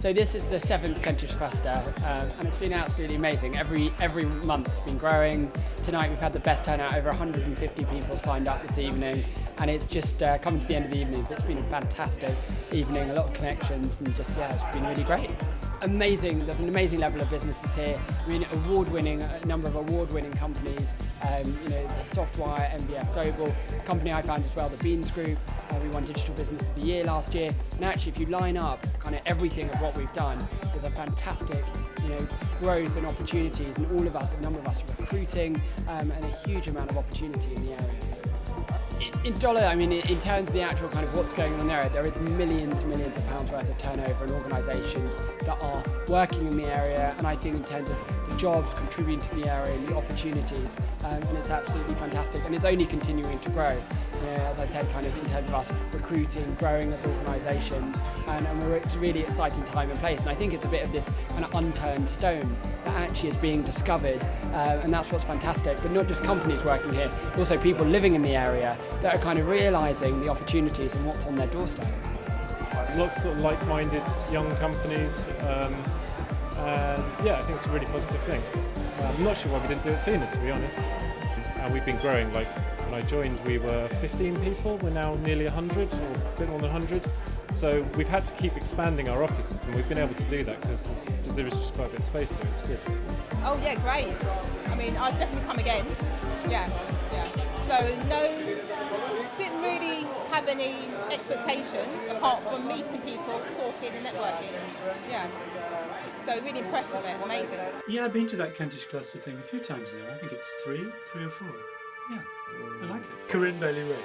So this is the 7th Kentish cluster, and it's been absolutely amazing. Every month it's been growing. Tonight we've had the best turnout, over 150 people signed up this evening, and it's just coming to the end of the evening. It's been a fantastic evening, a lot of connections, and just, it's been really great. Amazing, there's an amazing level of businesses here. I mean, a number of award-winning companies, the Softwire, MBF Global, the company I found as well, the Beans Group. We won Digital Business of the Year last year. And actually, if you line up kind of everything of what we've done, there's a fantastic, growth and opportunities, and a number of us are recruiting, and a huge amount of opportunity in the area. In dollar, in terms of the actual kind of what's going on there is millions of pounds worth of turnover and organisations that are working in the area, and I think in terms of the jobs contributing to the area and the opportunities, and it's absolutely fantastic, and it's only continuing to grow. As I said, kind of in terms of us recruiting, growing as organisations, and it's a really exciting time and place, and I think it's a bit of this kind of unturned stone that actually is being discovered, and that's what's fantastic. But not just companies working here, also people living in the area that are kind of realising the opportunities and what's on their doorstep. Lots of sort of like-minded young companies, and I think it's a really positive thing. I'm not sure why we didn't do it sooner, to be honest. And we've been growing. Like when I joined, we were 15 people. We're now nearly 100, or a bit more than 100. So we've had to keep expanding our offices, and we've been able to do that because there is just quite a bit of space here. It's good. Oh yeah, great. I'd definitely come again. Yeah. So didn't really have any expectations apart from meeting people, talking and networking. Yeah. So really impressed with it, amazing. Yeah, I've been to that Kentish cluster thing a few times now. I think it's three or four. Yeah, I like it. Corinne Bailey-Ray.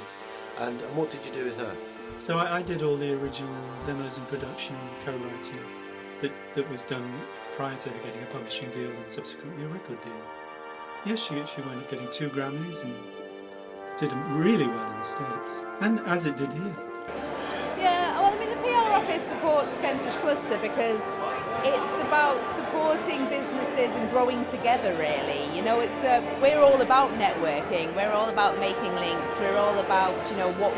And what did you do with her? So I did all the original demos and production and co-writing that was done prior to her getting a publishing deal and subsequently a record deal. Yeah, she wound up getting 2 Grammys and did really well in the States, and as it did here. Yeah, well, the PR office supports Kentish Cluster because it's about supporting businesses and growing together, really. We're all about networking, we're all about making links, we're all about, what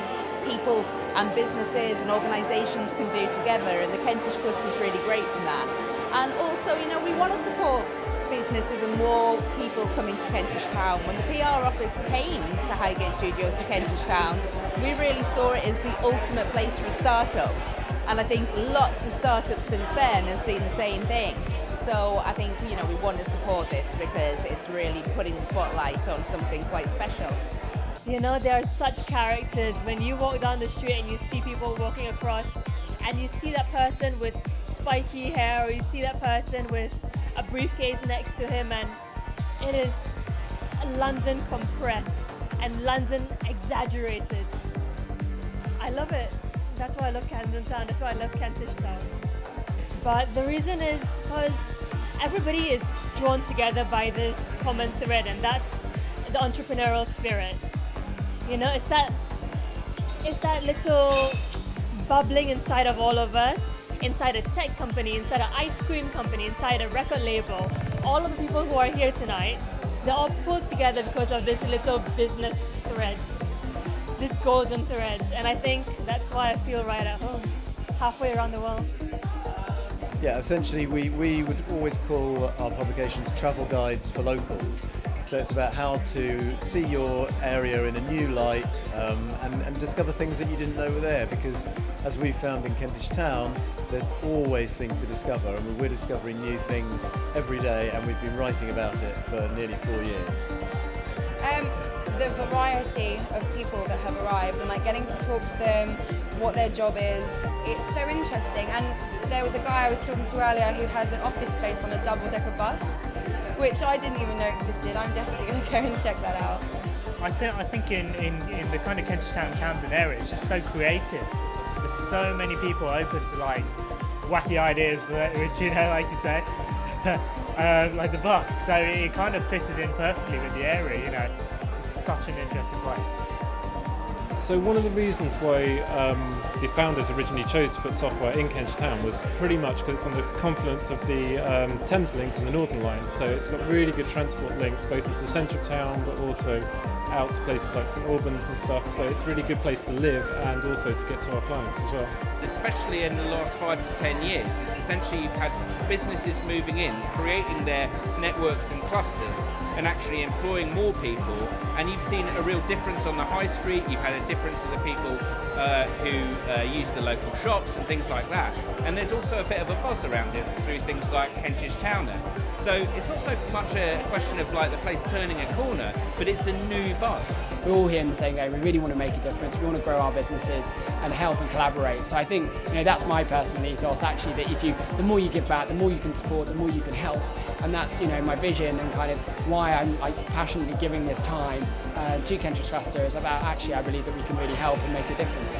people and businesses and organisations can do together, and the Kentish Cluster is really great from that. And also, we want to support businesses and more people coming to Kentish Town. When the PR office came to Highgate Studios to Kentish Town, we really saw it as the ultimate place for a startup. And I think lots of startups since then have seen the same thing. So I think, we want to support this because it's really putting the spotlight on something quite special. There are such characters. When you walk down the street and you see people walking across and you see that person with spiky hair, or you see that person with a briefcase next to him, and it is London compressed and London exaggerated. I love it. That's why I love Camden Town. That's why I love Kentish Town. But the reason is because everybody is drawn together by this common thread, and that's the entrepreneurial spirit. It's that little bubbling inside of all of us, inside a tech company, inside an ice cream company, inside a record label. All of the people who are here tonight, they're all pulled together because of this little business thread, this golden thread. And I think that's why I feel right at home, halfway around the world. Yeah, essentially we would always call our publications travel guides for locals. So it's about how to see your area in a new light, and discover things that you didn't know were there, because as we found in Kentish Town, there's always things to discover, and we're discovering new things every day, and we've been writing about it for nearly 4 years. The variety of people that have arrived, and getting to talk to them, what their job is, it's so interesting. And there was a guy I was talking to earlier who has an office space on a double-decker bus, which I didn't even know existed. I'm definitely going to go and check that out. I think in the kind of Kentish Town Camden area, it's just so creative. There's so many people open to wacky ideas, which like you say, like the bus. So it kind of fitted in perfectly with the area. It's such an interesting place. So one of the reasons why the founders originally chose to put software in Kentish Town was pretty much because it's on the confluence of the Thames Link and the Northern Line. So it's got really good transport links both into the centre of town but also out to places like St Albans and stuff. So it's a really good place to live and also to get to our clients as well. Especially in the last 5 to 10 years, it's essentially you've had businesses moving in, creating their networks and clusters and actually employing more people, and you've seen a real difference on the high street. You've had a difference to the people who use the local shops and things like that, and there's also a bit of a buzz around it through things like Kentish Towner. So it's not so much a question of like the place turning a corner, but it's a new buzz. We're all here in the same game. We really want to make a difference. We want to grow our businesses and help and collaborate. So I think that's my personal ethos actually, that the more you give back, the more you can support, the more you can help. And that's my vision and kind of why I'm passionately giving this time to Kentish Cluster is about actually I believe that we can really help and make a difference.